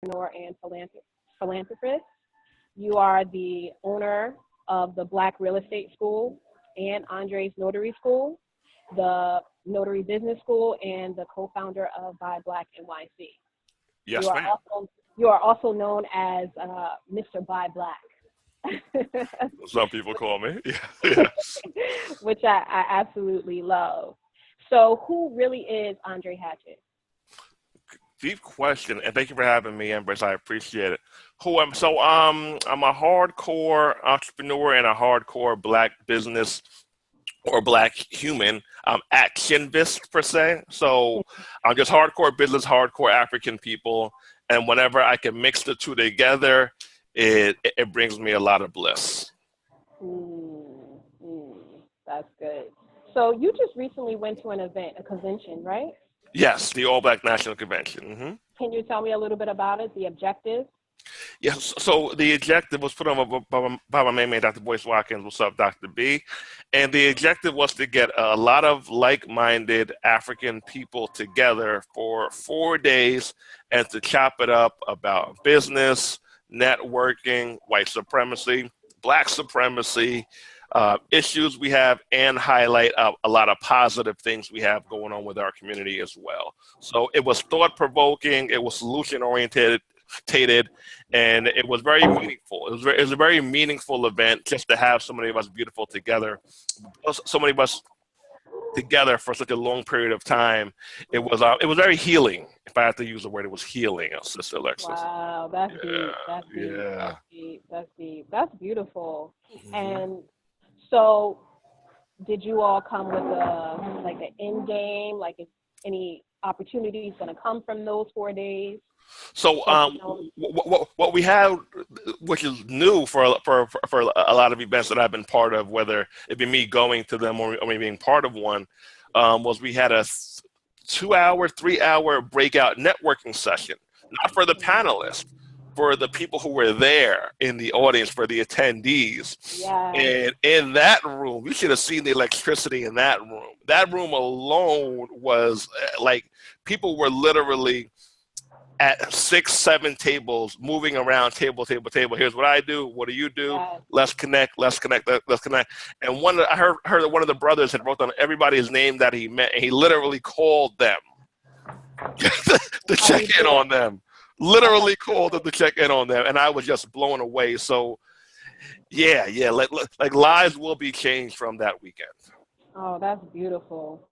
Entrepreneur and Philanthropist. You are the owner of the Black Real Estate School and Andre's Notary School, the Notary Business School, and the co-founder of Buy Black NYC. Yes, ma'am. You are also known as Mr. Buy Black. Some people call me. Yeah. Yes. Which I absolutely love. So who really is Andre Hatchett? Deep question, and thank you for having me, Empress. I appreciate it. Who am so? I'm a hardcore entrepreneur and a hardcore Black business or Black human actionist per se. So I'm just hardcore business, hardcore African people, and whenever I can mix the two together, it brings me a lot of bliss. That's good. So you just recently went to an event, a convention, right? Yes, the All Black National Convention. Mm-hmm. Can you tell me a little bit about it, the objective? Yes, so the objective was put on by my main man, Dr. Boyce Watkins. What's up, Dr. B? And the objective was to get a lot of like-minded African people together for 4 days and to chop it up about business, networking, white supremacy, Black supremacy, issues we have, and highlight a lot of positive things we have going on with our community as well. So it was thought-provoking, it was solution-oriented, and it was very meaningful. It was a very meaningful event just to have so many of us beautiful together, so many of us together for such a long period of time. It was very healing. If I had to use a word, it was healing, Sister Alexis. Wow, that's deep. That's deep. Yeah. That's deep. That's deep. That's beautiful. Mm-hmm. And so, did you all come with an end game? Like, is any opportunities going to come from those 4 days? So what we have, which is new for a lot of events that I've been part of, whether it be me going to them or me being part of one, was we had a 2-hour, 3-hour breakout networking session, not for the panelists, for the people who were there in the audience, for the attendees. Yeah. And in that room, you should have seen the electricity in that room. That room alone was like, people were literally at 6, 7 tables, moving around table. Here's what I do. What do you do? Yes. Let's connect. And I heard that one of the brothers had wrote down everybody's name that he met, and he literally called them to check in on them. Literally called them to check in on them, and I was just blown away. So, yeah, like lives will be changed from that weekend. Oh, that's beautiful.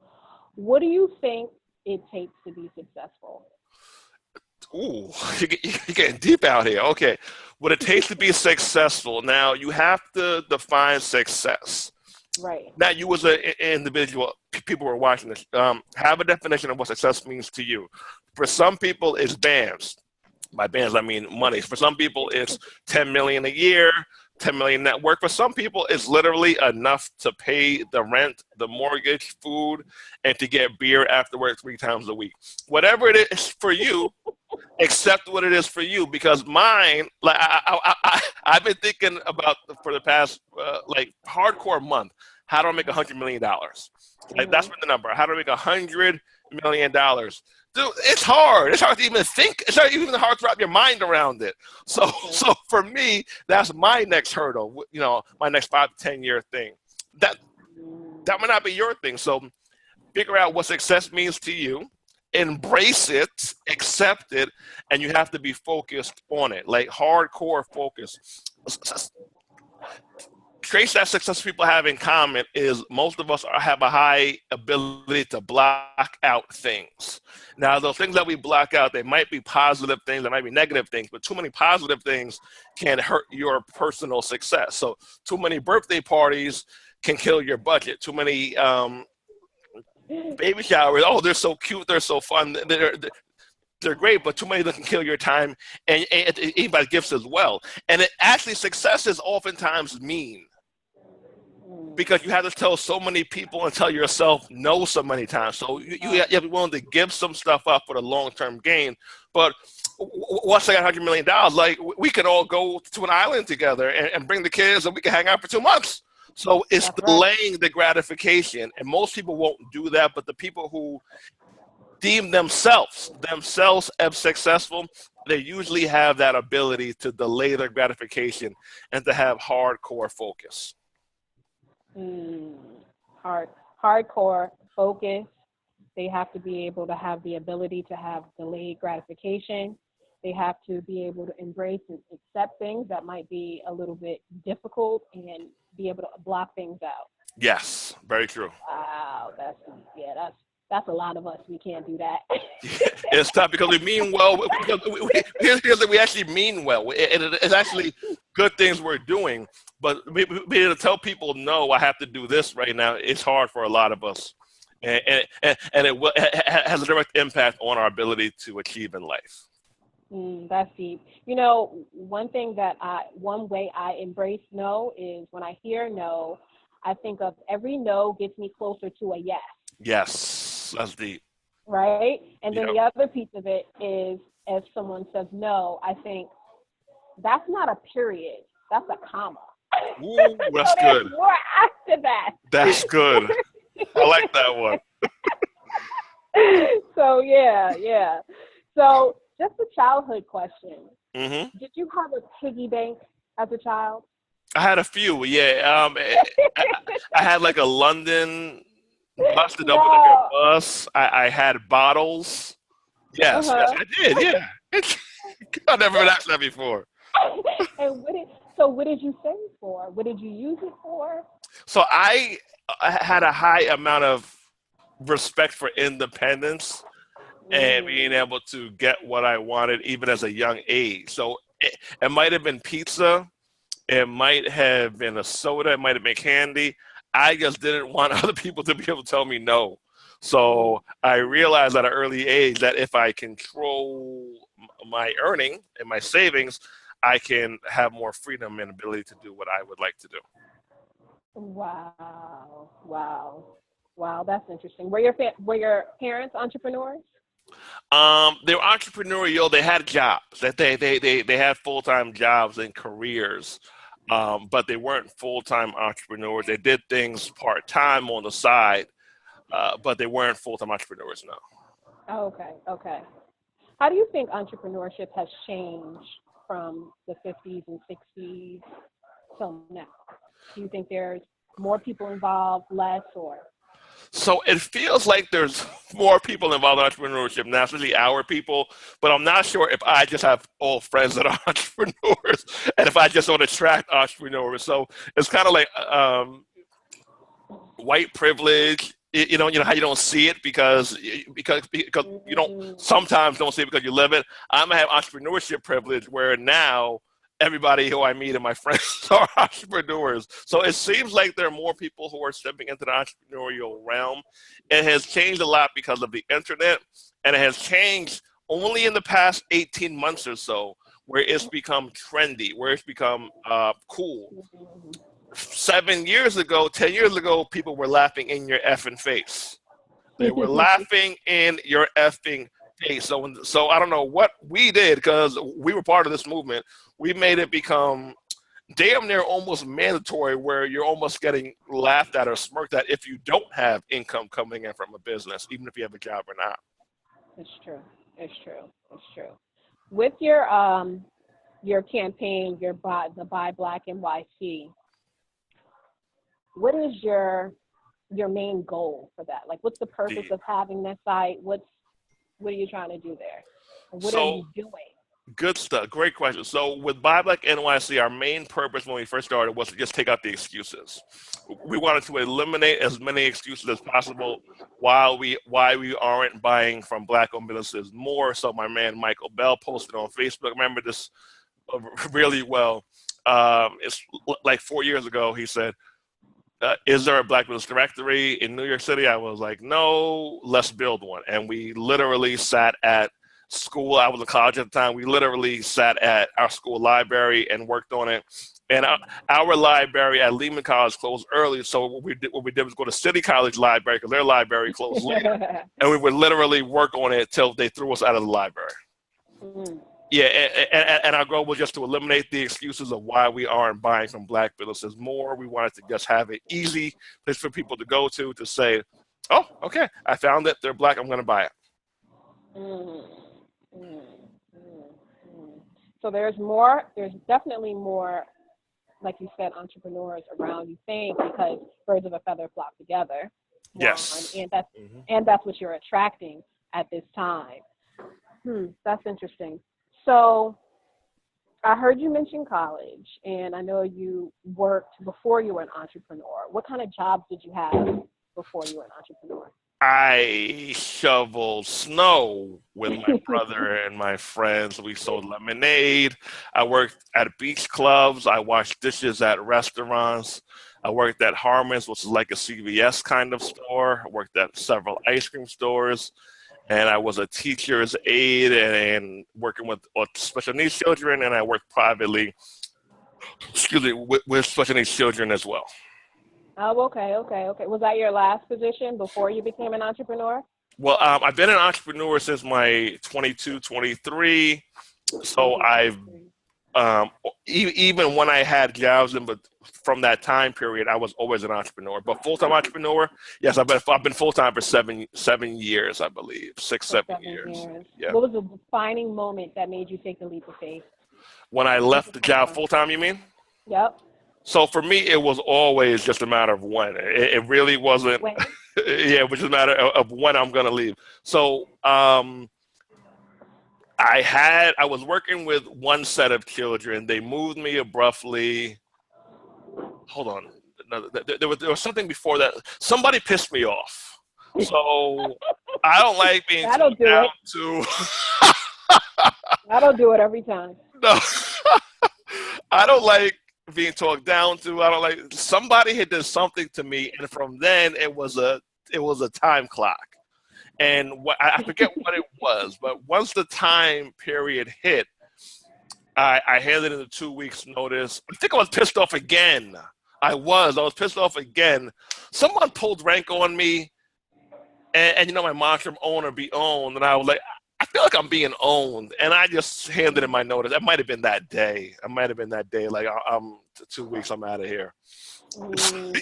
What do you think it takes to be successful? Ooh, you're getting deep out here. Okay, what it takes to be successful. Now, you have to define success. Right. Now, you as an individual, people who are watching this, have a definition of what success means to you. For some people, it's bands. By bands, I mean money. For some people, it's 10 million a year, 10 million net worth. For some people, it's literally enough to pay the rent, the mortgage, food, and to get beer after work 3 times a week. Whatever it is for you, accept what it is for you. Because mine, like I've been thinking about for the past hardcore month, how do I make $100 million? Like that's been the number. How do I make $100 million? Dude, it's hard. It's hard to even think. It's not even hard to wrap your mind around it. So for me, that's my next hurdle. You know, my next 5 to 10 year thing. That might not be your thing. So figure out what success means to you, embrace it, accept it, and you have to be focused on it, like hardcore focus. Traits that successful people have in common is most of us have a high ability to block out things. Now, those things that we block out, they might be positive things, they might be negative things, but too many positive things can hurt your personal success. So too many birthday parties can kill your budget. Too many baby showers, oh, they're so cute, they're so fun, they're great, but too many of them can kill your time and anybody's gifts as well. And success is oftentimes mean, because you have to tell so many people and tell yourself no so many times. So you have to be willing to give some stuff up for the long-term gain. But once I got $100 million, like we could all go to an island together and bring the kids and we can hang out for 2 months. So it's delaying the gratification. And most people won't do that, but the people who deem themselves as successful, they usually have that ability to delay their gratification and to have hardcore focus. Hardcore focus. They have to be able to have the ability to have delayed gratification. They have to be able to embrace and accept things that might be a little bit difficult and be able to block things out. Yes, very true. Wow, that's a lot of us. We can't do that. It's tough because we mean well. Here's that we actually mean well. It's actually good things we're doing, but being able to tell people, no, I have to do this right now, it's hard for a lot of us. And it has a direct impact on our ability to achieve in life. That's deep. You know, one way I embrace no is when I hear no, I think of every no gets me closer to a yes. Yes, that's deep. Right? And then the other piece of it is, if someone says no, I think that's not a period, that's a comma. Ooh, that's so good. More after that. That's good. I like that one. So, yeah. So, just a childhood question. Mm-hmm. Did you have a piggy bank as a child? I had a few, yeah. I had like a London busted open like a bus. I had bottles. Yes, I did, yeah. I've never been asked that before. And what did you save for? What did you use it for? So I had a high amount of respect for independence and being able to get what I wanted even as a young age. So it might have been pizza. It might have been a soda. It might have been candy. I just didn't want other people to be able to tell me no. So I realized at an early age that if I control my earning and my savings, I can have more freedom and ability to do what I would like to do. Wow, that's interesting. Were your parents entrepreneurs? They were entrepreneurial. They had jobs. That they had full-time jobs and careers, but they weren't full-time entrepreneurs. They did things part-time on the side, but they weren't full-time entrepreneurs. No. Okay. How do you think entrepreneurship has changed from the 50s and 60s till now? Do you think there's more people involved, less, or? So it feels like there's more people involved in entrepreneurship now, especially our people, but I'm not sure if I just have all friends that are entrepreneurs and if I just don't attract entrepreneurs. So it's kind of like white privilege. You know how you don't see it because you don't sometimes don't see it because you live it. I'm gonna have entrepreneurship privilege where now everybody who I meet and my friends are entrepreneurs. So it seems like there are more people who are stepping into the entrepreneurial realm. It has changed a lot because of the internet, and it has changed only in the past 18 months or so, where it's become trendy, where it's become cool. 7 years ago, 10 years ago, people were laughing in your effing face. They were laughing in your effing face. So I don't know what we did because we were part of this movement. We made it become damn near almost mandatory where you're almost getting laughed at or smirked at if you don't have income coming in from a business, even if you have a job or not. It's true. With your campaign, the Buy Black NYC, what is your main goal for that? Like, what's the purpose of having that site? What are you trying to do there? What are you doing? Good stuff. Great question. So with Buy Black NYC, our main purpose when we first started was to just take out the excuses. We wanted to eliminate as many excuses as possible why we aren't buying from Black-owned businesses more. So my man Michael Bell posted on Facebook. I remember this really well. It's like 4 years ago. He said, is there a Black business directory in New York City? I was like, no, let's build one. And we literally sat at school. I was in college at the time. We literally sat at our school library and worked on it. And our library at Lehman College closed early. So what we did was go to City College Library because their library closed later. And we would literally work on it till they threw us out of the library. Yeah, and our goal was just to eliminate the excuses of why we aren't buying from Black businesses more. We wanted to just have an easy place for people to go to say, oh, okay, I found it. They're Black. I'm going to buy it. So there's definitely more, like you said, entrepreneurs around, you think, because birds of a feather flock together. Yes. And that's what you're attracting at this time. That's interesting. So I heard you mention college, and I know you worked before you were an entrepreneur. What kind of jobs did you have before you were an entrepreneur? I shoveled snow with my brother and my friends. We sold lemonade. I worked at beach clubs. I washed dishes at restaurants. I worked at Harmon's, which is like a CVS kind of store. I worked at several ice cream stores. And I was a teacher's aide and working with special needs children. And I worked privately, with special needs children as well. Oh, okay. Was that your last position before you became an entrepreneur? Well, I've been an entrepreneur since my 22, 23. So I've, even when I had jobs, but from that time period, I was always an entrepreneur. But full-time entrepreneur, yes, I've been full-time for 7 years, I believe, 7 years. Yeah. What was the defining moment that made you take the leap of faith? When I left the job full-time, you mean? Yep. So for me, it was always just a matter of when. It really wasn't. Yeah, it was just a matter of when I'm going to leave. So I was working with one set of children. They moved me abruptly. Hold on. No, there was something before that. Somebody pissed me off. So I don't like being told down to. That'll do it every time. No, I don't like being talked down to. I don't like, somebody had done something to me, and from then it was a time clock. And I forget what it was, but once the time period hit, I handed in a 2 weeks notice. I think I was pissed off again. I was pissed off again. Someone pulled rank on me, and my mantra, own or be owned, and I was like, I feel like I'm being owned, and I just handed in my notice. That might have been that day. Like, I'm 2 weeks, I'm out of here.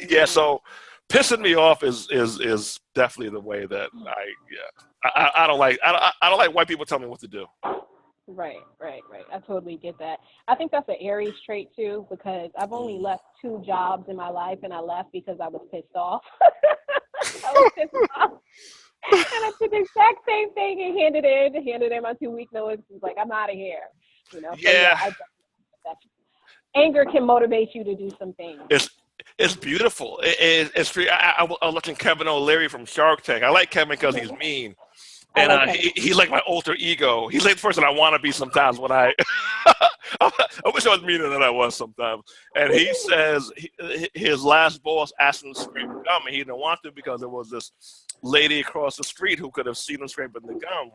Yeah, so pissing me off is definitely the way that I don't like white people telling me what to do. Right. I totally get that. I think that's an Aries trait too, because I've only left 2 jobs in my life, and I left because I was pissed off. And I did the exact same thing and handed in my 2 week notice. It's like, I'm out of here. Yeah. So anger can motivate you to do some things. It's beautiful. It's free. I was watching Kevin O'Leary from Shark Tank. I like Kevin because he's mean. And he's like my alter ego. He's like the person I want to be sometimes when I wish I was meaner than I was sometimes. And he says his last boss asked him to scrape the gum, and he didn't want to because there was this lady across the street who could have seen him scraping the gum.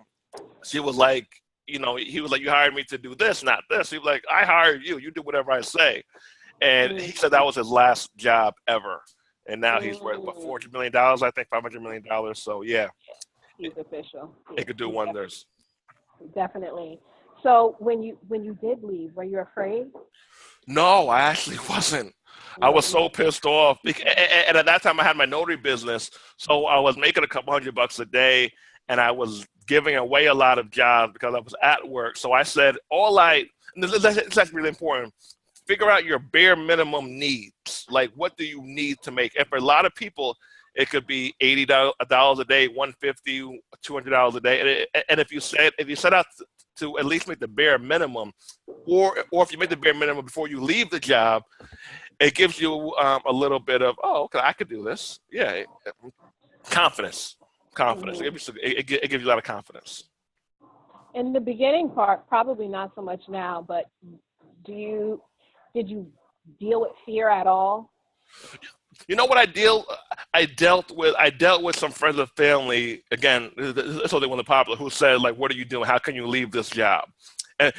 She was like, he was like, you hired me to do this, not this. He was like, I hired you. You do whatever I say. And he said that was his last job ever. And now he's worth, $400 million, I think, $500 million. So, yeah. He's official. It could do wonders. Definitely. So when you did leave, were you afraid? No, I actually wasn't. I was so pissed off. And at that time, I had my notary business. So I was making a couple $100 a day, and I was giving away a lot of jobs because I was at work. So I said, that's really important. Figure out your bare minimum needs. Like, what do you need to make? And for a lot of people, it could be $80 a day, $150, $200 a day. And if you set out to at least make the bare minimum, or if you make the bare minimum before you leave the job, it gives you a little bit of, okay, I could do this. Yeah, confidence. It gives you a lot of confidence. In the beginning part, probably not so much now, but did you deal with fear at all? You know what I dealt with some friends and family, again, so they were popular, who said, like, what are you doing? How can you leave this job? And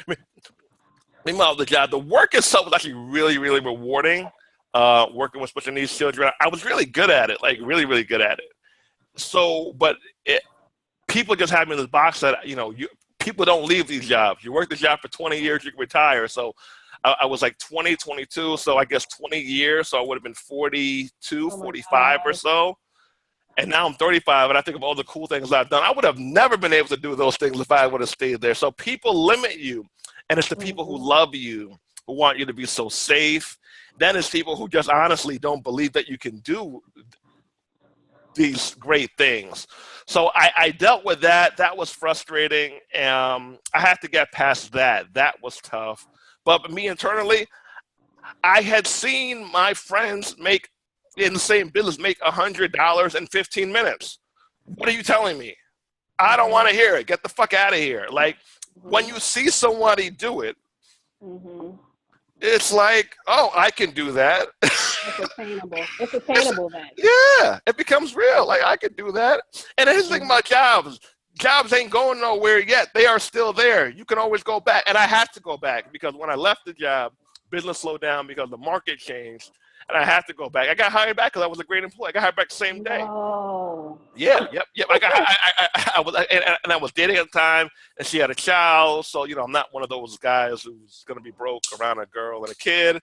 meanwhile, the work itself was actually really, really rewarding, working with special needs children. I was really good at it, like really, really good at it. So, but people just have me in this box that, people don't leave these jobs. You work the job for 20 years, you can retire. So I was like 20, 22, so I guess 20 years. So I would have been 42, 45 or so. And now I'm 35, and I think of all the cool things I've done. I would have never been able to do those things if I would have stayed there. So people limit you. And it's the people who love you, who want you to be so safe. Then it's people who just honestly don't believe that you can do these great things. So I dealt with that. That was frustrating. I had to get past that. That was tough. But me internally, I had seen my friends make in the same business make $100 in 15 minutes. What are you telling me? I don't want to hear it. Get the fuck out of here. Like when you see somebody do it, it's like, oh, I can do that. It's attainable. It's attainable then. Yeah, it becomes real. Like I could do that. And here's the thing about jobs. Jobs ain't going nowhere yet. They are still there. You can always go back. And I had to go back because when I left the job, business slowed down because the market changed. And I had to go back. I got hired back because I was a great employee. I got hired back the same day. Oh. Yeah, yep. I was dating at the time, and she had a child. So I'm not one of those guys who's gonna be broke around a girl and a kid.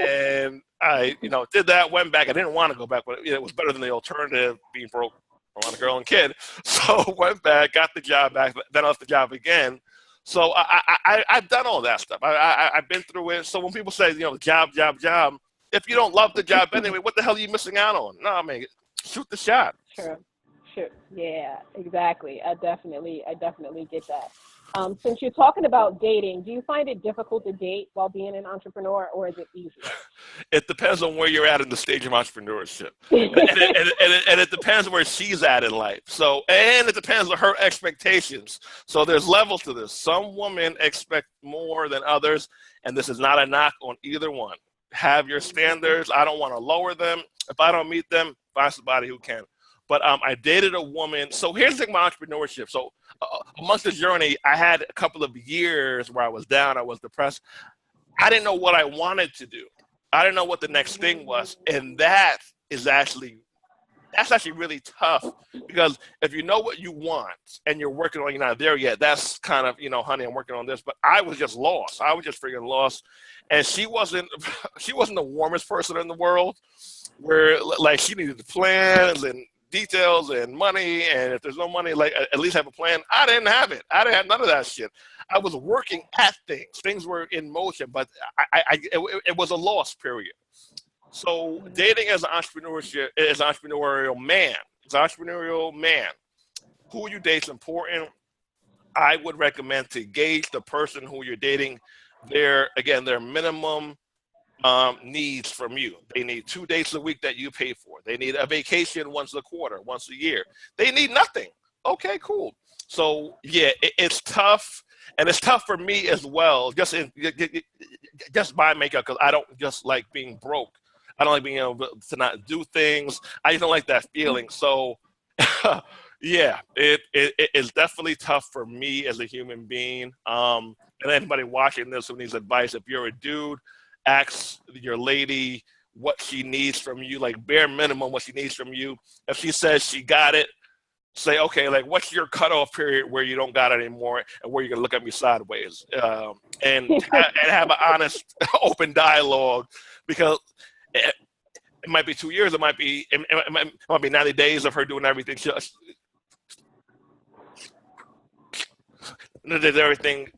And I, did that. Went back. I didn't want to go back, but it was better than the alternative, being broke around a girl and kid. So went back, got the job back, then left the job again. So I've done all that stuff. I've been through it. So when people say, job, if you don't love the job anyway, what the hell are you missing out on? No, I mean, shoot the shot. Sure. Yeah, exactly. I definitely get that. Since you're talking about dating, do you find it difficult to date while being an entrepreneur, or is it easier? It depends on where you're at in the stage of entrepreneurship. and it depends where she's at in life. So, and it depends on her expectations. So there's levels to this. Some women expect more than others, and this is not a knock on either one. Have your standards. I don't want to lower them. If I don't meet them, find somebody who can. But I dated a woman. So here's the thing about entrepreneurship. So amongst the journey, I had a couple of years where I was down. I was depressed. I didn't know what I wanted to do. I didn't know what the next thing was. And that's actually really tough, because if you know what you want and you're working on, you're not there yet, that's kind of, honey, I'm working on this. But I was just lost. I was just freaking lost. And she wasn't the warmest person in the world, where like she needed plans and details and money, and if there's no money, like at least have a plan. I didn't have it. I didn't have none of that shit. I was working at things. Things were in motion, but it was a lost period. So dating as an entrepreneurial man, who you date is important. I would recommend to gauge the person who you're dating, their minimum needs from you. They need 2 dates a week that you pay for. They need a vacation once a quarter, once a year. They need nothing. Okay, cool. So yeah, it's tough, and it's tough for me as well. Just buy makeup, because I don't just like being broke. I don't like being able to not do things. I just don't like that feeling. So yeah, it is definitely tough for me as a human being. And anybody watching this who needs advice, if you're a dude, ask your lady what she needs from you, like bare minimum what she needs from you. If she says she got it, say, okay, like what's your cutoff period where you don't got it anymore and where you're going to look at me sideways, and have an honest, open dialogue, because it might be 2 years, it might be 90 days of her doing everything. Everything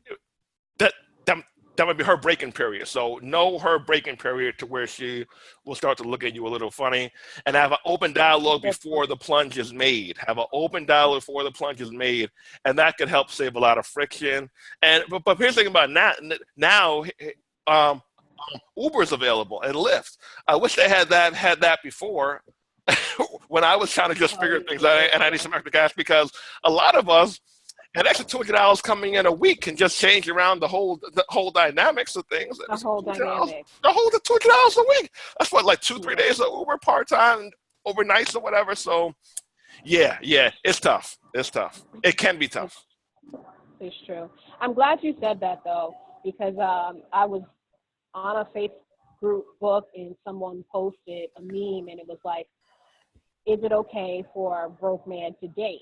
that might be her breaking period. So know her breaking period to where she will start to look at you a little funny, and have an open dialogue before the plunge is made. Have an open dialogue before the plunge is made, and that could help save a lot of friction. And but here's the thing about now Uber's available and Lyft. I wish they had that before when I was trying to just figure things out, and I need some extra cash, because a lot of us, an extra $200 coming in a week can just change around the whole dynamics of things. The whole dynamic. The whole $200 a week. That's what, like 2-3 days of Uber part-time, overnights or whatever. So yeah, it's tough. It's tough. It can be tough. It's true. I'm glad you said that, though, because I was on a Facebook group book, and someone posted a meme, and it was like, is it okay for a broke man to date?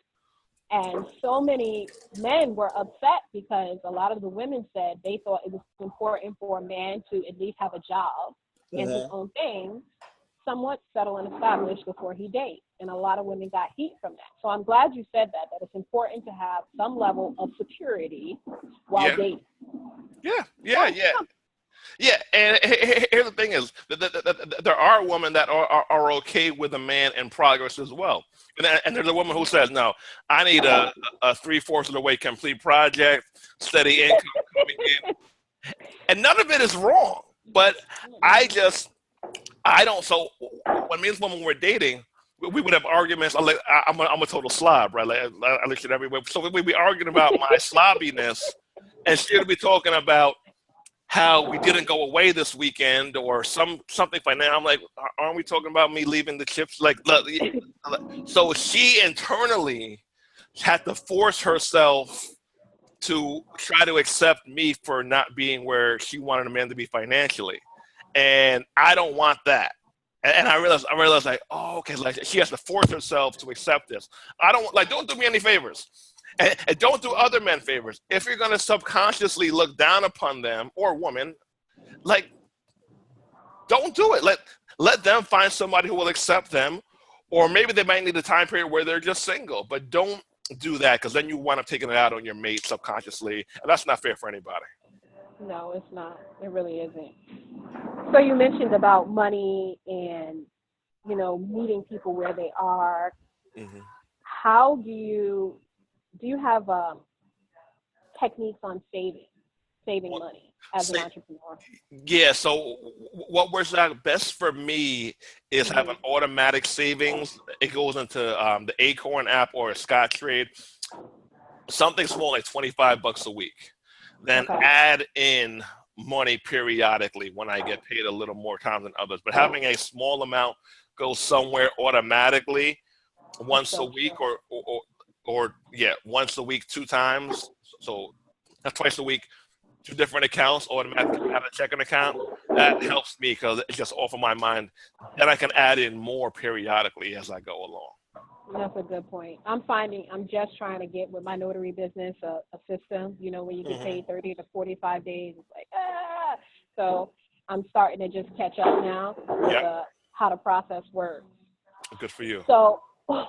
And so many men were upset, because a lot of the women said they thought it was important for a man to at least have a job and his own thing, somewhat settle and established before he dates. And a lot of women got heat from that. So I'm glad you said that it's important to have some level of security while Yeah. dating. Yeah. Yeah, and here's the thing is that there are women that are okay with a man in progress as well. And there's a woman who says, no, I need a 3/4 of the way complete project, steady income coming in. And none of it is wrong. But I don't. So when me and this woman were dating, we would have arguments. I'm a total slob, right? Like, I look at everywhere. So we'd be arguing about my slobbiness, and she would be talking about how we didn't go away this weekend or something like that. I'm like, aren't we talking about me leaving the chips? Like, so she internally had to force herself to try to accept me for not being where she wanted a man to be financially, and I don't want that. And I realized like, oh, okay, like she has to force herself to accept this. I don't do me any favors. And don't do other men favors. If you're going to subconsciously look down upon them or woman, like, don't do it. Let them find somebody who will accept them, or maybe they might need a time period where they're just single. But don't do that, because then you wind up taking it out on your mate subconsciously, and that's not fair for anybody. No, it's not. It really isn't. So you mentioned about money and, meeting people where they are. Mm-hmm. How do you have techniques on saving money as an entrepreneur? Yeah, so what works out best for me is having automatic savings. It goes into the Acorn app or a Scottrade. Something small like $25 a week. Then add in money periodically when I get paid a little more time than others. But having a small amount go somewhere automatically once a week or once a week 2 times. So that's twice a week, 2 different accounts, automatically have a checking account. That helps me because it's just off of my mind. Then I can add in more periodically as I go along. That's a good point. I'm just trying to get with my notary business a system, where you get paid 30 to 45 days. It's like, So I'm starting to just catch up now with how the process works. Good for you. So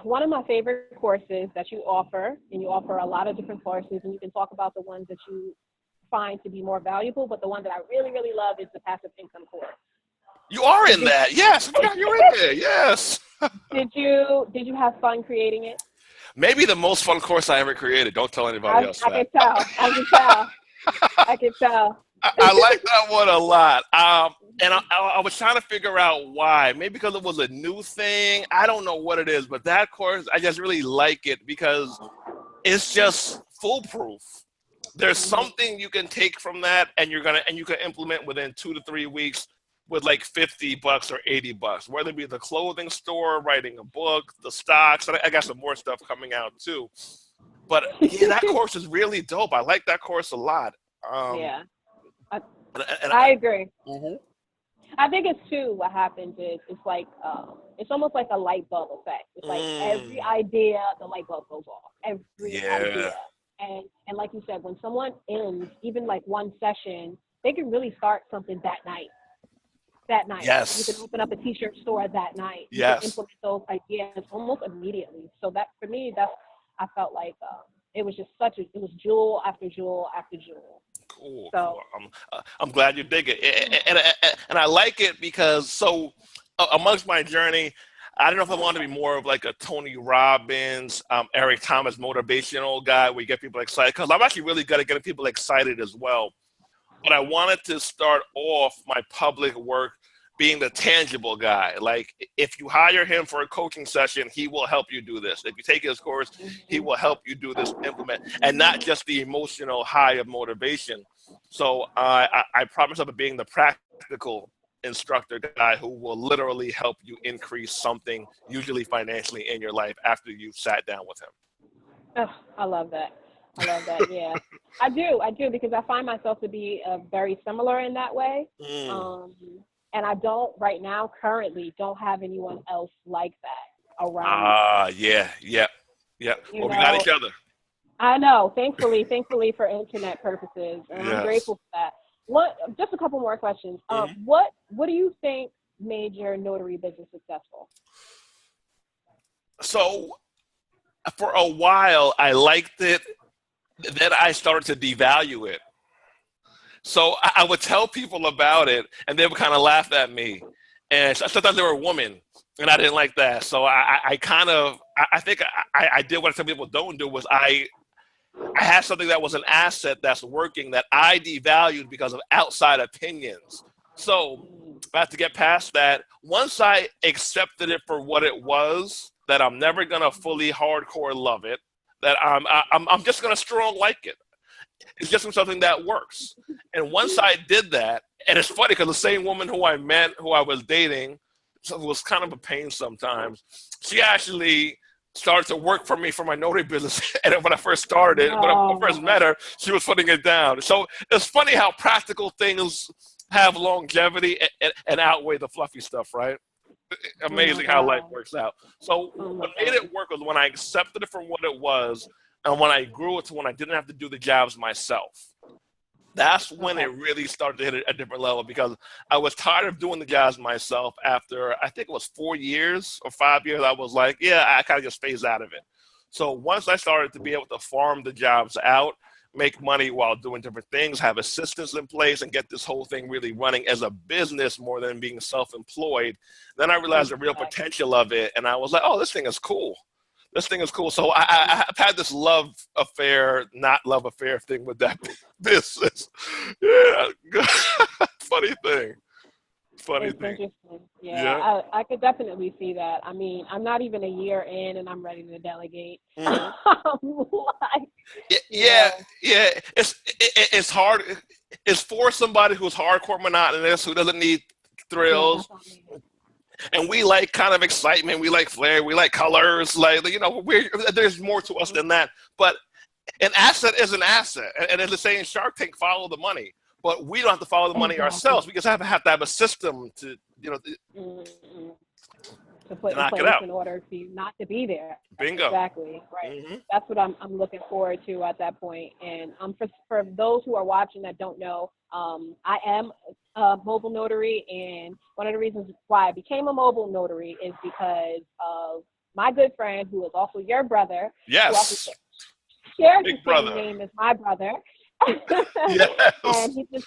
one of my favorite courses that you offer, and you offer a lot of different courses, and you can talk about the ones that you find to be more valuable, but the one that I really, really love is the passive income course. You are in that. Yes. You're in there. Yes. Did you have fun creating it? Maybe the most fun course I ever created. Don't tell anybody else. I can tell. I can tell. I like that one a lot. And I was trying to figure out why. Maybe because it was a new thing. I don't know what it is, but that course, I just really like it because it's just foolproof. There's something you can take from that, and you can implement within 2 to 3 weeks with like $50 or $80, whether it be the clothing store, writing a book, the stocks. I got some more stuff coming out too. But yeah, that course is really dope. I like that course a lot. I agree. Mm-hmm. I think it's too, what happens is it's like it's almost like a light bulb effect. It's like every idea, the light bulb goes off. Every idea. And like you said, when someone ends even like one session, they can really start something that night. Yes. You can open up a t-shirt store that night. You Yes. can implement those ideas almost immediately. So that for me, I felt like it was just it was jewel after jewel after jewel. Cool. So I'm glad you dig it, and I like it because amongst my journey, I don't know if I want to be more of like a Tony Robbins, Eric Thomas motivational guy where you get people excited, because I'm actually really good at getting people excited as well. But I wanted to start off my public work being the tangible guy. Like, if you hire him for a coaching session, he will help you do this. If you take his course, he will help you do this, implement, and not just the emotional high of motivation. So I promise of being the practical instructor guy who will literally help you increase something, usually financially, in your life after you've sat down with him. Oh, I love that. Yeah, I do, because I find myself to be very similar in that way. And I currently don't have anyone else like that around me. Yeah. Well, we got each other. I know, thankfully for internet purposes, and I'm grateful for that. Just a couple more questions. What do you think made your notary business successful? So for a while, I liked it. Then I started to devalue it. So I would tell people about it, and they would kind of laugh at me. And sometimes they were women, and I didn't like that. So I kind of, I think I did what some people don't do was I had something that was an asset that's working that I devalued because of outside opinions. So I have to get past that. Once I accepted it for what it was, that I'm never gonna fully hardcore love it, that I'm just gonna strong like it. It's just something that works. And once I did that, and it's funny because the same woman who I met, who I was dating, so it was kind of a pain sometimes. She actually started to work for me for my notary business. And when I first started, when I first met her, she was putting it down. So it's funny how practical things have longevity and outweigh the fluffy stuff, right? Oh my Amazing how life God. works out. So Oh my what made God. it work was when I accepted it for what it was, and when I grew it to when I didn't have to do the jobs myself. That's when Okay. it really started to hit a different level because I was tired of doing the jobs myself. After I think it was 4 years or 5 years, I was like, yeah, I kind of just phased out of it. So once I started to be able to farm the jobs out, make money while doing different things, have assistants in place, and get this whole thing really running as a business more than being self-employed, then I realized the real Exactly. potential of it, and I was like, oh, this thing is cool. This thing is cool. So I've had this love affair, not love affair thing with that business. Yeah, funny thing. Funny It's thing. interesting. Yeah, Yeah. I could definitely see that. I mean, I'm not even a year in and I'm ready to delegate. Hmm. Like, you Yeah, know, yeah. It's hard. It's for somebody who's hardcore monotonous, who doesn't need yeah, that's thrills, what I mean. and we like kind of excitement. We like flair. We like colors. Like there's more to us than that. But an asset is an asset, and as they say in Shark Tank, follow the money. But we don't have to follow the money Exactly. ourselves. We just have to have a system to Mm-mm. To to put in knock it place out. in order for you not to be there. Bingo. Exactly. Right. Hmm. That's what I'm looking forward to at that point. And for those who are watching that don't know, I am a mobile notary, and one of the reasons why I became a mobile notary is because of my good friend who is also your brother, who also Yes. shares the Big same brother. name as my brother. And Yes.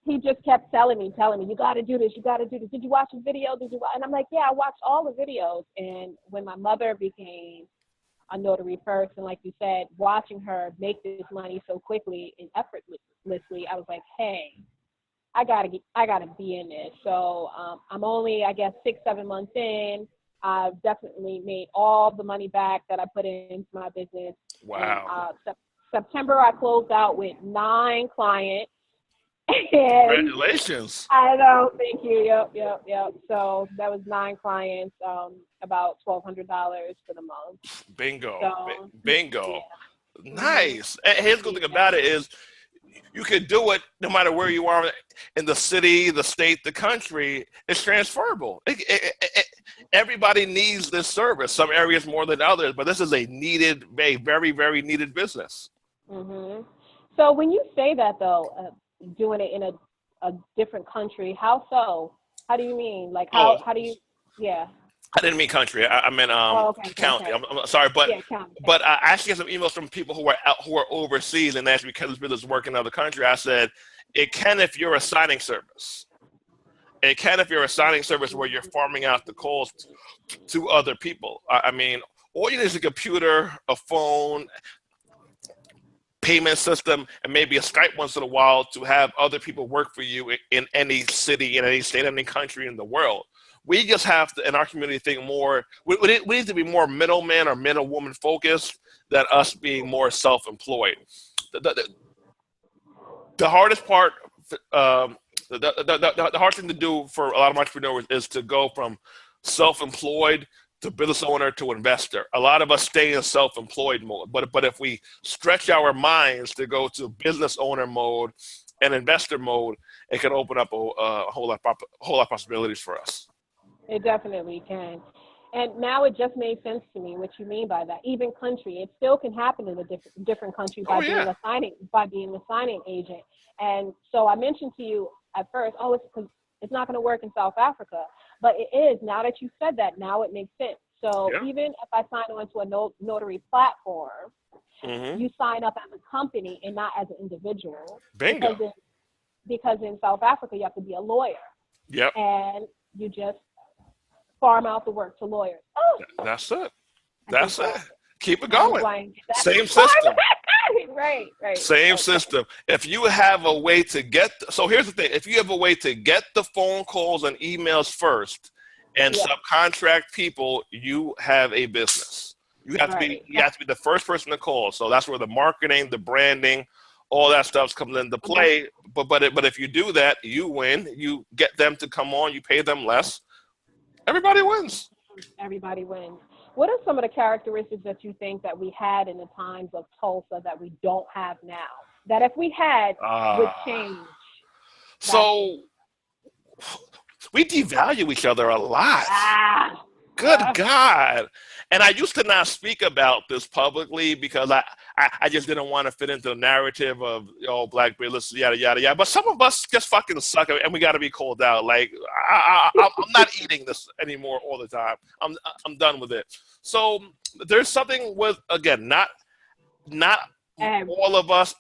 he just kept telling me, you got to do this, you got to do this. Did you watch his video? Did you? And I'm like, yeah, I watched all the videos. And when my mother became a notary first, and like you said, watching her make this money so quickly and effortlessly, I was like, hey, I gotta be in this. So I'm only, I guess, 6-7 months in. I've definitely made all the money back that I put into my business. And Wow. September, I closed out with 9 clients. And Congratulations. I know, thank you. Yep, yep, yep. So that was 9 clients, about $1,200 for the month. Bingo. So Bingo. yeah. Mhm. Nice. And here's the good thing Yeah. about it is you can do it no matter where you are in the city, the state, the country. It's transferable. Everybody needs this service. Some areas more than others, but this is a very, very needed business. Mhm. So when you say that though, doing it in a different country, how so? How do you mean? Like Oh, how do you? Yeah. I didn't mean country. I meant Oh, okay, okay, county. okay. I'm sorry, Yeah, count, but count. I actually had some emails from people who are overseas and asked me because this business work in another country. I said it can if you're a signing service. It can if you're a signing service where you're farming out the calls to other people. I mean, all you need is a computer, a phone, payment system, and maybe a Skype once in a while to have other people work for you in any city, in any state, any country in the world. We just have to, in our community, think more. We need to be more middleman or middlewoman focused than us being more self-employed. The, the hardest part, the hard thing to do for a lot of entrepreneurs is to go from self-employed to business owner to investor. A lot of us stay in self-employed mode, but if we stretch our minds to go to business owner mode and investor mode, it can open up a whole lot of possibilities for us. It definitely can. And now it just made sense to me what you mean by that. Even country, it still can happen in a different country Oh yeah. by being a signing agent. And so I mentioned to you at first, oh, it's not going to work in South Africa, but it is. Now that you said that, now it makes sense. So Yeah. even if I sign on to a notary platform, Mm-hmm. you sign up as a company and not as an individual. Bingo. Because in South Africa, you have to be a lawyer. Yep. And you just farm out the work to lawyers. Oh, That's it. I think That's it. Keep it I don't know going. why I didn't get that. Same system. Right. Same Okay. system. If you have a way to get, so here's the thing, if you have a way to get the phone calls and emails first and subcontract people, you have a business. You have to be the first person to call. So that's where the marketing, the branding, all that stuff comes into play. But if you do that, you win. You get them to come on, you pay them less. Everybody wins. Everybody wins. What are some of the characteristics that you think that we had in the times of Tulsa that we don't have now? That if we had, would change? So we devalue each other a lot. Good God. And I used to not speak about this publicly because I just didn't want to fit into the narrative of, black business, yada, yada, yada. But some of us just fucking suck and we got to be called out. Like, I'm not eating this anymore all the time. I'm done with it. So there's something with, again, not all of us.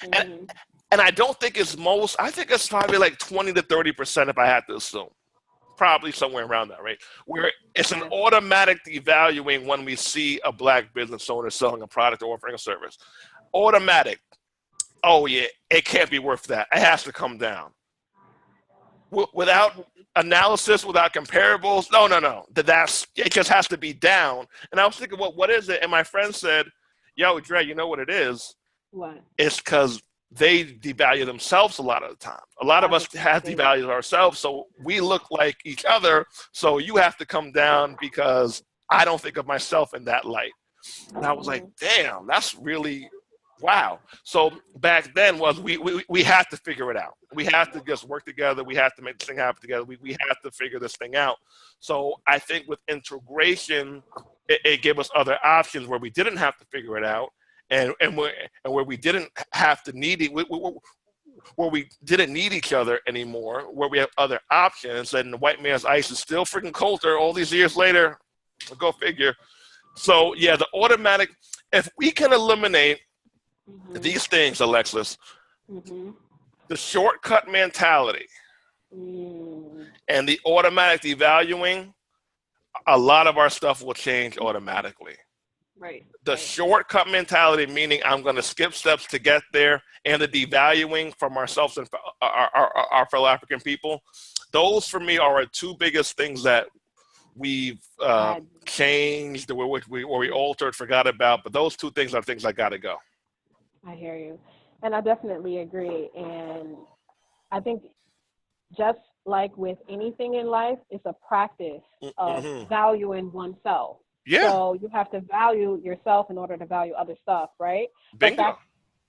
And I don't think it's most, I think it's probably like 20 to 30% if I had to assume. Probably somewhere around that, right? Where it's an automatic devaluing when we see a black business owner selling a product or offering a service. Automatic. Oh, yeah, it can't be worth that. It has to come down. Without analysis, without comparables, no. It just has to be down. And I was thinking, what is it? And my friend said, yo, Dre, you know what it is? What? It's because they devalue themselves a lot of the time. A lot of us have devalued ourselves, so we look like each other. So you have to come down because I don't think of myself in that light. And I was like, damn, that's really wow. So back then was we had to figure it out. We had to just work together. We had to make this thing happen together. We had to figure this thing out. So I think with integration, it gave us other options where we didn't have to figure it out. And where we didn't have to need it, where we didn't need each other anymore, where we have other options, and the white man's ice is still freaking colder all these years later. Go figure. So yeah, the automatic. If we can eliminate these things, Alexis, the shortcut mentality and the automatic devaluing, a lot of our stuff will change automatically. Right. The shortcut mentality, meaning I'm going to skip steps to get there, and the devaluing from ourselves and our fellow African people, those for me are our two biggest things that we've changed, or we altered, forgot about. But those two things are things that got to go. I hear you. And I definitely agree. And I think just like with anything in life, it's a practice of valuing oneself. Yeah. So you have to value yourself in order to value other stuff, right? Bingo. But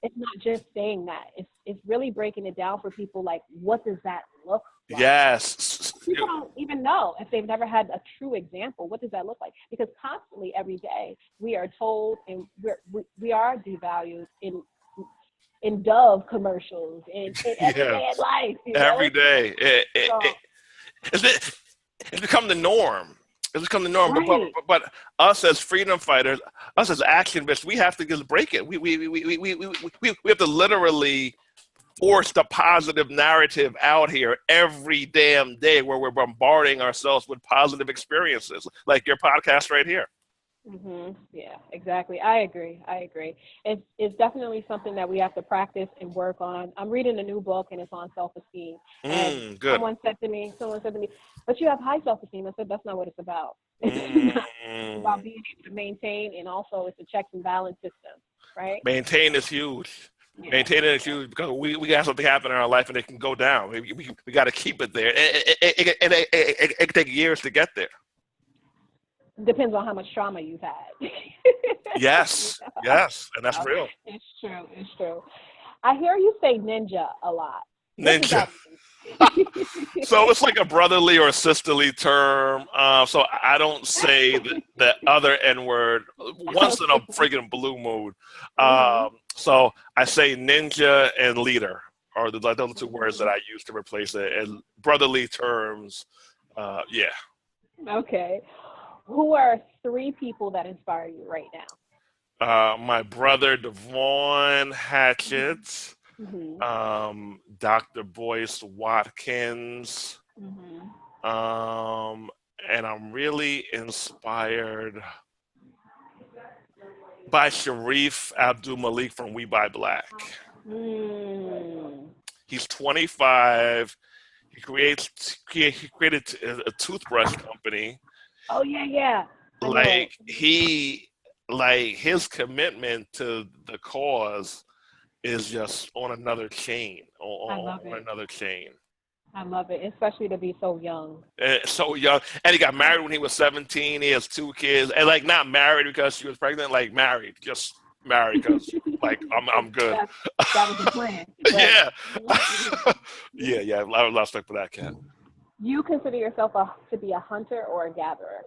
it's not just saying that. It's really breaking it down for people. Like, what does that look like? Yes. People don't even know if they've never had a true example. What does that look like? Because constantly, every day, we are told and we are devalued in Dove commercials, in everyday life. Every day. It's become the norm. It's become the norm. Right. But us as freedom fighters, us as activists, we have to just break it. We have to literally force the positive narrative out here every damn day, where we're bombarding ourselves with positive experiences, like your podcast right here. Yeah, exactly. I agree. It's definitely something that we have to practice and work on. I'm reading a new book and it's on self-esteem. And good. Someone said to me, but you have high self-esteem. I said, that's not what it's about. It's about being able to maintain, and also it's a checks and balance system, right? Maintain is huge. Yeah. Maintaining is huge because we got something happen in our life and it can go down. We got to keep it there. It can take years to get there. Depends on how much trauma you've had. Yes, and that's real. It's true. I hear you say ninja a lot. Ninja. So it's like a brotherly or sisterly term. So I don't say the other N word once in a friggin' blue mood. So I say ninja and leader are the two words that I use to replace it. And brotherly terms, yeah. Okay. Who are 3 people that inspire you right now? My brother Devon Hatchett, Mm-hmm. Dr. Boyce Watkins, Mm-hmm. um, and I'm really inspired by Sharif Abdul Malik from We Buy Black. Mm. He's 25. He created a toothbrush company. Oh yeah, yeah. I know it. His commitment to the cause is just on another chain, I love on it. another chain. I love it, especially to be so young. So young, and he got married when he was 17. He has 2 kids, and like not married because she was pregnant, like married, just married because like I'm good. that, that was the plan. Right. Yeah, yeah. I would love stuff for that cat. You consider yourself to be a hunter or a gatherer,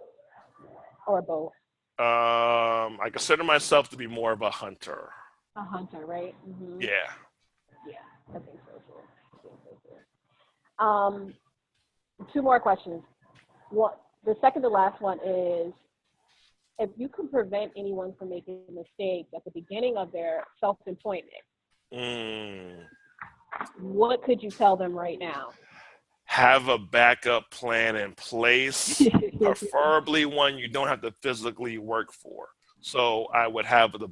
or both? I consider myself to be more of a hunter. A hunter, right? Mm-hmm. Yeah. Yeah, I think so too. Um, 2 more questions. The second to last one is, if you could prevent anyone from making mistakes at the beginning of their self-employment, what could you tell them right now? Have a backup plan in place, preferably one you don't have to physically work for. So I would have the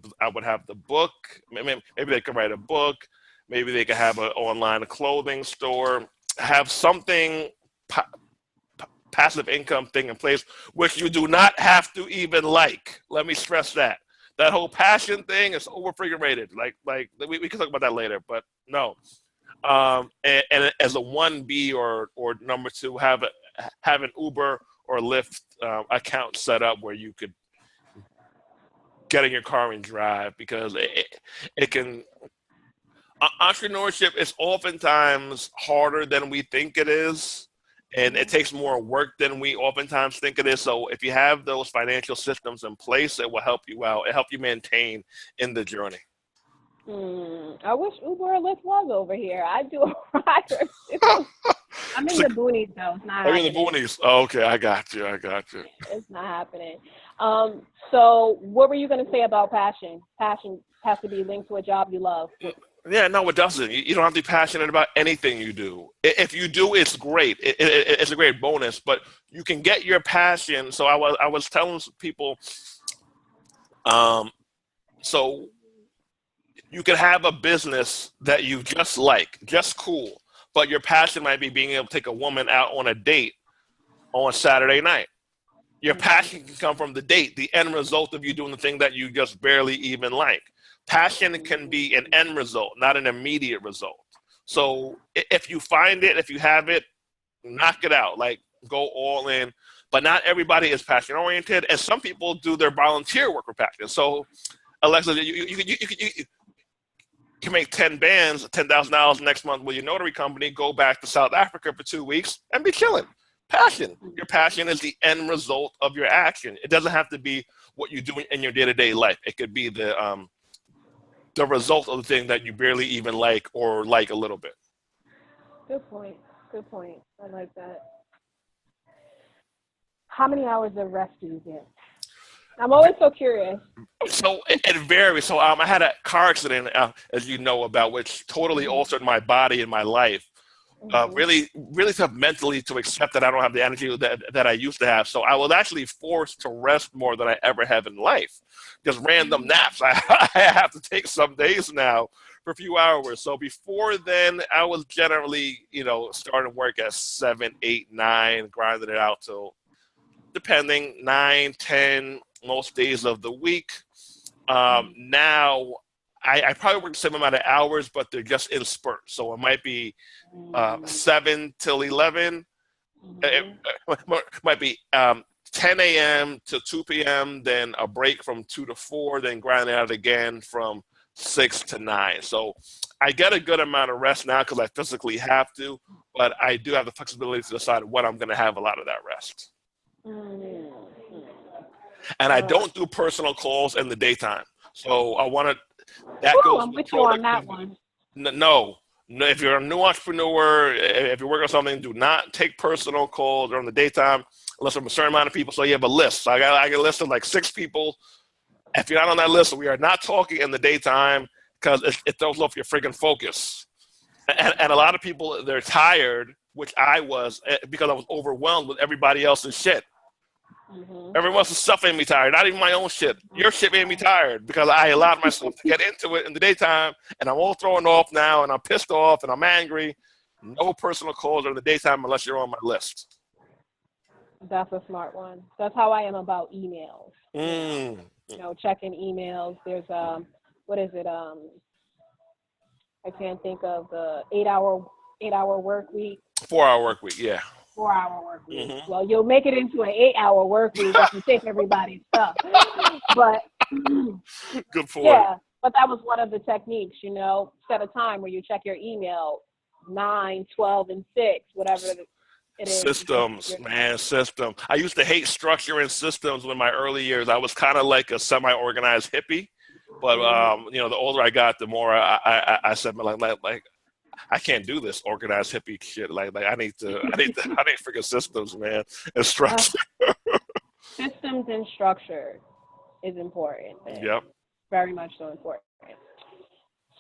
book. Maybe they could write a book. Maybe they could have an online clothing store. Have something passive income thing in place, which you do not have to even like. Let me stress that. That whole passion thing is over freaking rated. Like we can talk about that later, but no. And as a 1B or number 2, have an Uber or Lyft account set up where you could get in your car and drive, because it can. Entrepreneurship is oftentimes harder than we think it is, and it takes more work than we oftentimes think it is. So if you have those financial systems in place, it will help you out. It help you maintain in the journey. I wish Uber or Lyft was over here. I do a rider. I'm in the boonies though. It's not Oh, happening. you're in the boonies. Oh, okay, I got you. It's not happening. So what were you going to say about passion? Passion has to be linked to a job you love. Yeah, no, it doesn't. You don't have to be passionate about anything you do. If you do, it's great. It's a great bonus. But you can get your passion. So I was telling people, so you can have a business that you just like, just cool, but your passion might be being able to take a woman out on a date on Saturday night. Your passion can come from the date, the end result of you doing the thing that you just barely even like. Passion can be an end result, not an immediate result. So if you find it, if you have it, knock it out. Like, go all in. But not everybody is passion oriented, and some people do their volunteer work with passion. So, Alexa, you can make 10 bands, $10,000 next month with your notary company. Go back to South Africa for 2 weeks and be chilling. Passion. Your passion is the end result of your action. It doesn't have to be what you do in your day-to-day life. It could be the result of the thing that you barely even like, or like a little bit. Good point. I like that. How many hours of rest do you get? I'm always so curious. So it varies. So I had a car accident, as you know about, which totally altered my body and my life. Really tough mentally to accept that I don't have the energy that I used to have. So I was actually forced to rest more than I ever have in life. Just random naps. I have to take some days now for a few hours. So before then, I was generally, starting work at 7, 8, 9, grinding it out till, depending, 9, 10, most days of the week. Now, I probably work the same amount of hours, but they're just in spurts. So it might be 7 till 11. It might be 10 a.m. to 2 p.m., then a break from 2 to 4, then grind it out again from 6 to 9. So I get a good amount of rest now because I physically have to, but I do have the flexibility to decide when I'm going to have a lot of that rest. And I don't do personal calls in the daytime. So I want to. That goes I'm with you on that one. No, If you're a new entrepreneur, if you're working on something, do not take personal calls during the daytime unless there's a certain amount of people. So you have a list. So I got a list of like 6 people. If you're not on that list, we are not talking in the daytime because it throws off your freaking focus. And a lot of people, they're tired, which I was, because I was overwhelmed with everybody else's shit. Everyone else's stuff made me tired, not even my own shit. Your shit made me tired because I allowed myself to get into it in the daytime, and I'm all thrown off now, and I'm pissed off, and I'm angry. No personal calls in the daytime unless you're on my list. That's a smart one. That's how I am about emails. Mm. You know, checking emails. There's what is it? I can't think of the 8-hour work week. 4-hour work week, yeah. 4-hour work week. Mm-hmm. Well, you'll make it into an 8-hour work week if you take everybody's stuff. But good point. Yeah, but that was one of the techniques, you know, set a time where you check your email 9, 12, and 6, whatever it is. Systems, man, system. I used to hate structure and systems in my early years. I was kind of like a semi-organized hippie, but you know, the older I got, the more I said, like I can't do this organized hippie shit. Like I need freaking systems, man, and structure. Systems and structure is important. Man. Yep. Very much so important.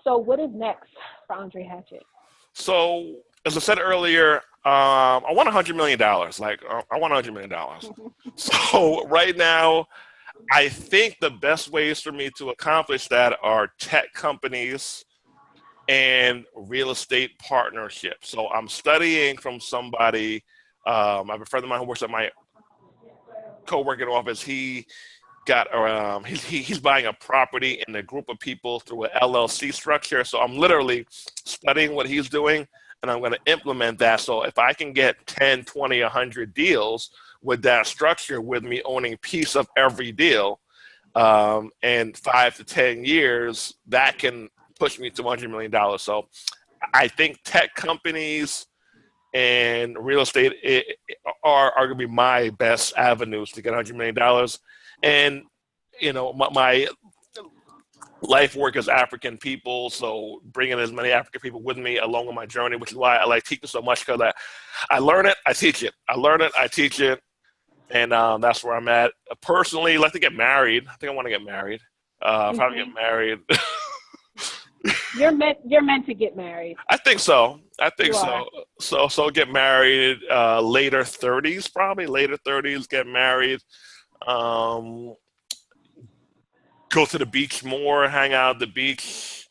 So what is next for Andre Hatchett? So as I said earlier, I want $100 million. Like I want $100 million. So right now, I think the best ways for me to accomplish that are tech companies and real estate partnerships. So I'm studying from somebody. I have a friend of mine who works at my co-working office. He got he's buying a property in a group of people through an LLC structure. So I'm literally studying what he's doing, and I'm going to implement that. So if I can get 10, 20, 100 deals with that structure, with me owning a piece of every deal, and 5 to 10 years, that can push me to $100 million. So I think tech companies and real estate are going to be my best avenues to get $100 million. And, you know, my life work as African people, so bringing as many African people with me along with my journey, which is why I like teaching so much, because I learn it, I teach it. I learn it, I teach it, and that's where I'm at. Personally, I like to get married. I think I want to get married. Probably get married. You're meant to get married. I think so. So get married, later 30s, probably later 30s, get married. Go to the beach more, hang out at the beach,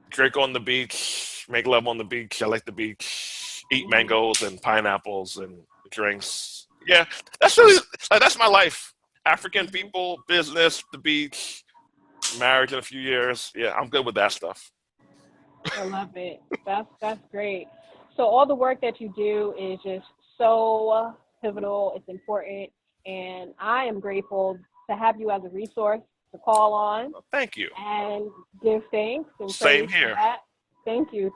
drink on the beach, make love on the beach. I like the beach, eat mangoes and pineapples and drinks. Yeah, that's my life. African people, business, the beach, marriage in a few years. Yeah, I'm good with that stuff. I love it. That's great. So all the work that you do is just so pivotal. It's important. And I am grateful to have you as a resource to call on. Thank you. And give thanks. And same here. Thank you.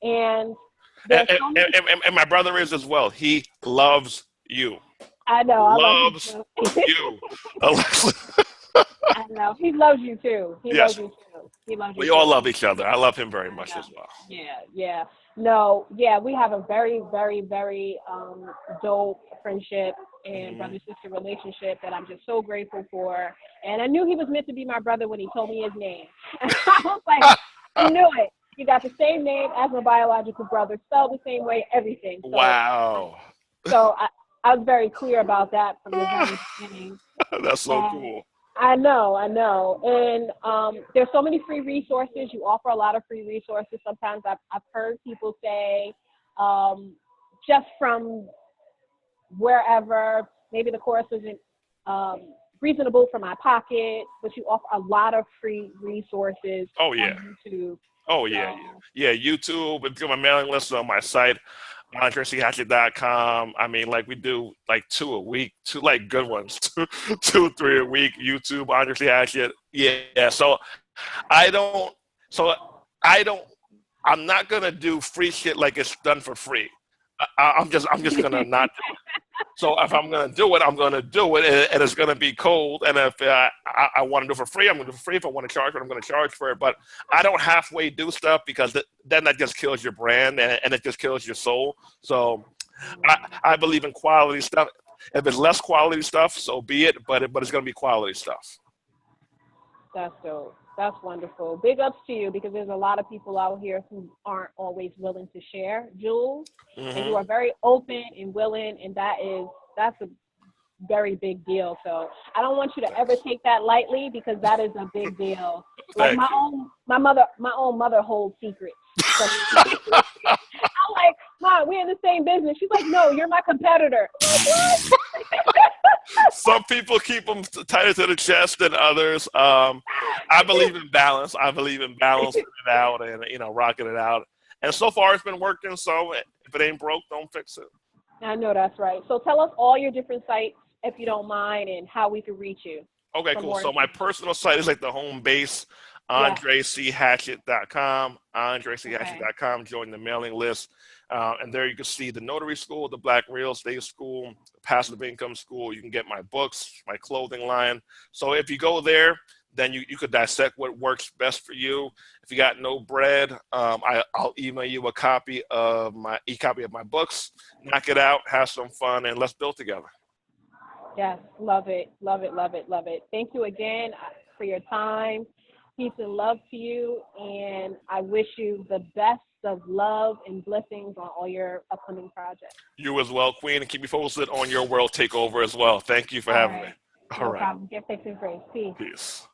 And my brother is as well. He loves you. I know. Loves you. I know. He loves you too. He loves you too. We all love each other. I love him very much as well. Yeah. No, yeah, we have a very, very, very dope friendship and brother-sister relationship that I'm just so grateful for. And I knew he was meant to be my brother when he told me his name. I was like, I knew it. He got the same name as my biological brother, spelled the same way, everything. So, wow. So I was very clear about that from the very beginning. That's so cool. I know. And there's so many free resources. You offer a lot of free resources. Sometimes I've heard people say, just from wherever, maybe the course isn't reasonable for my pocket, but you offer a lot of free resources on YouTube. Oh, yeah. Yeah, YouTube. It's got my mailing list on my site, EntreChatchett.com. I mean, like we do like 2 a week, 2 like good ones, 2, 3 a week. YouTube, Andre Hatchett. Yeah. So I'm not gonna do free shit like it's done for free. I'm just gonna not do it. So if I'm gonna do it, I'm gonna do it, and it's gonna be cold. And if I want to do it for free, I'm gonna do it for free. If I want to charge for it, I'm gonna charge for it. But I don't halfway do stuff because then that just kills your brand and it just kills your soul. So I believe in quality stuff. If it's less quality stuff, so be it. But it's gonna be quality stuff. That's dope. That's wonderful. Big ups to you because there's a lot of people out here who aren't always willing to share jewels, and you Mm-hmm. are very open and willing, and that's a very big deal. So I don't want you to ever Thanks. take that lightly because that is a big deal. Like Thank you. my own mother holds secrets from me. I'm like, Mom, we're in the same business. She's like, no, you're my competitor. I'm like, what? Some people keep them tighter to the chest than others. I believe in balance. I believe in balancing it out and rocking it out. And so far, it's been working. So if it ain't broke, don't fix it. I know that's right. So tell us all your different sites, if you don't mind, and how we can reach you Okay, for cool. more So my information. personal site is like the home base, Yes. AndreCHatchett.com, Okay. AndreCHatchett.com. Join the mailing list. And there you can see the Notary School, the Black Real Estate School, the Passive Income School. You can get my books, my clothing line. So if you go there, then you could dissect what works best for you. If you got no bread, I'll email you a copy of my e-copy of my books. Knock it out, have some fun, and let's build together. Yes. Love it. Love it. Love it. Love it. Thank you again for your time. Peace and love to you. And I wish you the best of love and blessings on all your upcoming projects. You as well, Queen, and keep me posted on your world takeover as well. Thank you for All having me. right. All No right. problem. Get fixed and grace. Peace. Peace.